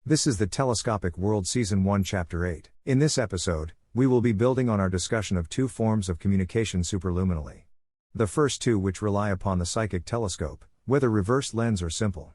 This is the Telescopic World Season 1 Chapter 8. In this episode, we will be building on our discussion of two forms of communication superluminally. The first two which rely upon the psychic telescope, whether reversed lens or simple.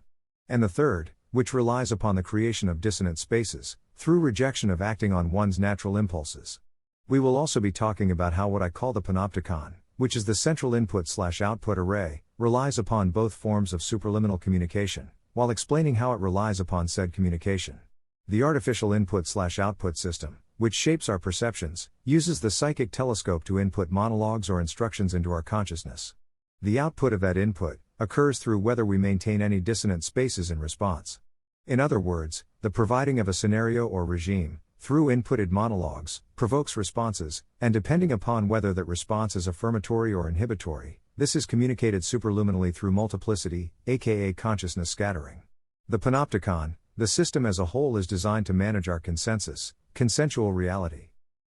And the third, which relies upon the creation of dissonant spaces, through rejection of acting on one's natural impulses. We will also be talking about how what I call the panopticon, which is the central input/output array, relies upon both forms of superluminal communication, while explaining how it relies upon said communication. The artificial input/output system, which shapes our perceptions, uses the psychic telescope to input monologues or instructions into our consciousness. The output of that input occurs through whether we maintain any dissonant spaces in response. In other words, the providing of a scenario or regime, through inputted monologues, provokes responses, and depending upon whether that response is affirmatory or inhibitory, this is communicated superluminally through multiplicity, aka consciousness scattering. The panopticon, the system as a whole, is designed to manage our consensual reality.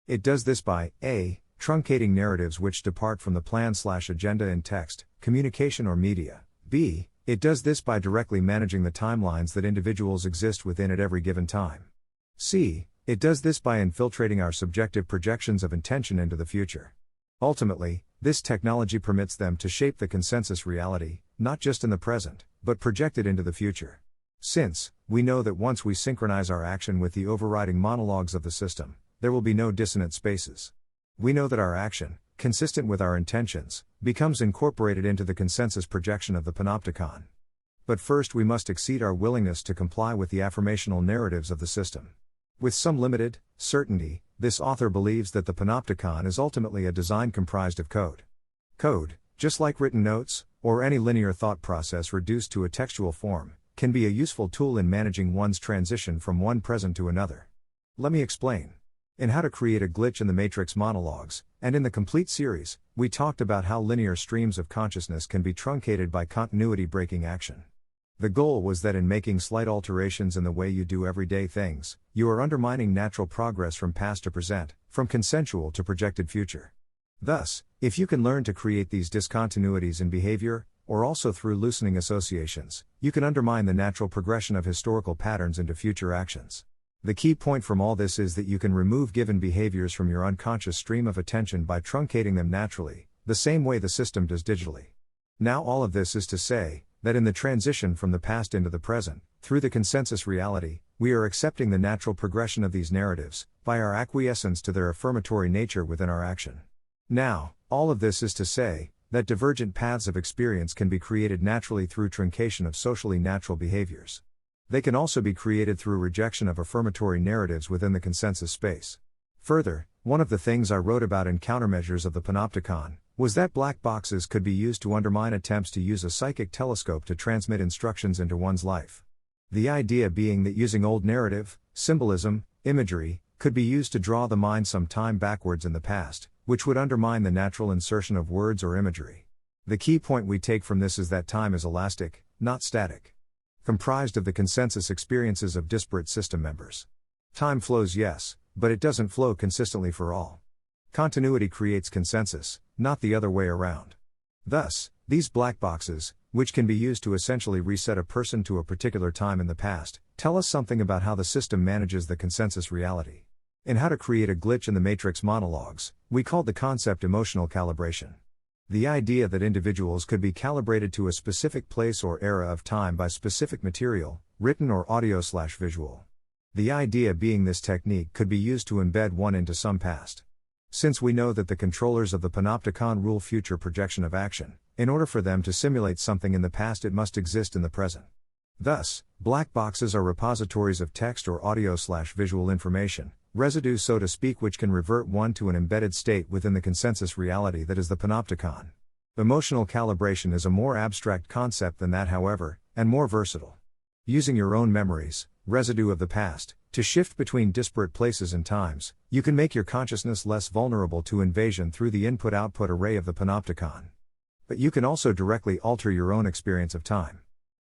It does this by a. truncating narratives which depart from the plan/agenda in text, communication or media. b. It does this by directly managing the timelines that individuals exist within at every given time. c. It does this by infiltrating our subjective projections of intention into the future. Ultimately, this technology permits them to shape the consensus reality, not just in the present, but projected into the future. Since we know that once we synchronize our action with the overriding monologues of the system, there will be no dissonant spaces. We know that our action, consistent with our intentions, becomes incorporated into the consensus projection of the panopticon. But first we must exceed our willingness to comply with the affirmational narratives of the system. With some limited certainty, this author believes that the panopticon is ultimately a design comprised of code. Code, just like written notes, or any linear thought process reduced to a textual form, can be a useful tool in managing one's transition from one present to another. Let me explain. In How to Create a Glitch in the Matrix monologues, and in the complete series, we talked about how linear streams of consciousness can be truncated by continuity-breaking action. The goal was that in making slight alterations in the way you do everyday things, you are undermining natural progress from past to present, from consensual to projected future. Thus, if you can learn to create these discontinuities in behavior, or also through loosening associations, you can undermine the natural progression of historical patterns into future actions. The key point from all this is that you can remove given behaviors from your unconscious stream of attention by truncating them naturally, the same way the system does digitally. Now all of this is to say, that in the transition from the past into the present, through the consensus reality, we are accepting the natural progression of these narratives, by our acquiescence to their affirmatory nature within our action. Now, all of this is to say, that divergent paths of experience can be created naturally through truncation of socially natural behaviors. They can also be created through rejection of affirmatory narratives within the consensus space. Further, one of the things I wrote about in Countermeasures of the Panopticon was that black boxes could be used to undermine attempts to use a psychic telescope to transmit instructions into one's life. The idea being that using old narrative, symbolism, imagery, could be used to draw the mind some time backwards in the past, which would undermine the natural insertion of words or imagery. The key point we take from this is that time is elastic, not static. Comprised of the consensus experiences of disparate system members. Time flows, yes, but it doesn't flow consistently for all. Continuity creates consensus, not the other way around. Thus, these black boxes, which can be used to essentially reset a person to a particular time in the past, tell us something about how the system manages the consensus reality. In How to Create a Glitch in the Matrix monologues, we called the concept emotional calibration. The idea that individuals could be calibrated to a specific place or era of time by specific material, written or audio/visual. The idea being this technique could be used to embed one into some past. Since we know that the controllers of the panopticon rule future projection of action, in order for them to simulate something in the past it must exist in the present. Thus, black boxes are repositories of text or audio/visual information, residue so to speak, which can revert one to an embedded state within the consensus reality that is the panopticon. Emotional calibration is a more abstract concept than that, however, and more versatile. Using your own memories, residue of the past, to shift between disparate places and times, you can make your consciousness less vulnerable to invasion through the input-output array of the panopticon. But you can also directly alter your own experience of time.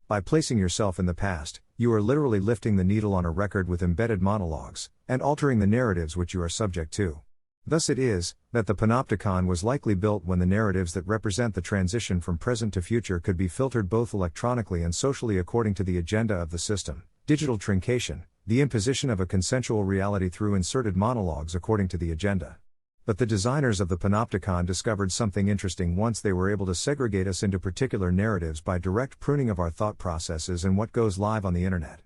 By placing yourself in the past, you are literally lifting the needle on a record with embedded monologues, and altering the narratives which you are subject to. Thus it is, that the panopticon was likely built when the narratives that represent the transition from present to future could be filtered both electronically and socially according to the agenda of the system. Digital truncation, the imposition of a consensual reality through inserted monologues according to the agenda. But the designers of the panopticon discovered something interesting once they were able to segregate us into particular narratives by direct pruning of our thought processes and what goes live on the internet.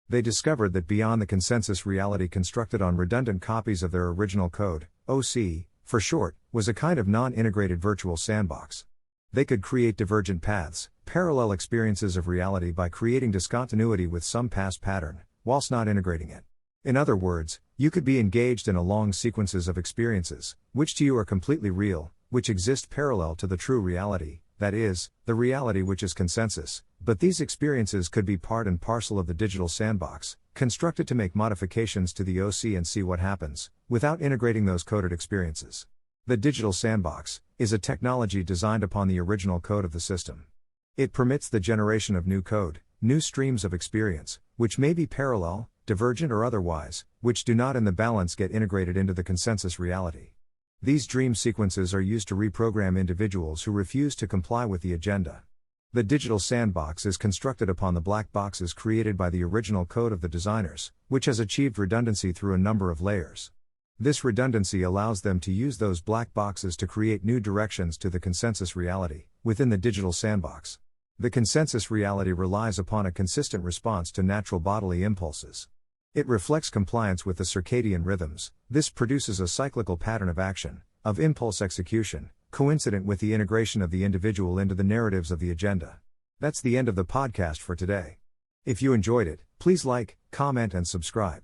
They discovered that beyond the consensus reality constructed on redundant copies of their original code, OC, for short, was a kind of non-integrated virtual sandbox. They could create divergent paths, parallel experiences of reality by creating discontinuity with some past pattern, whilst not integrating it. In other words, you could be engaged in a long sequences of experiences, which to you are completely real, which exist parallel to the true reality, that is, the reality which is consensus, but these experiences could be part and parcel of the digital sandbox, constructed to make modifications to the OC and see what happens, without integrating those coded experiences. The digital sandbox is a technology designed upon the original code of the system. It permits the generation of new code, new streams of experience, which may be parallel, divergent or otherwise, which do not in the balance get integrated into the consensus reality. These dream sequences are used to reprogram individuals who refuse to comply with the agenda. The digital sandbox is constructed upon the black boxes created by the original code of the designers, which has achieved redundancy through a number of layers. This redundancy allows them to use those black boxes to create new directions to the consensus reality, within the digital sandbox. The consensus reality relies upon a consistent response to natural bodily impulses. It reflects compliance with the circadian rhythms. This produces a cyclical pattern of action, of impulse execution, coincident with the integration of the individual into the narratives of the agenda. That's the end of the podcast for today. If you enjoyed it, please like, comment and subscribe.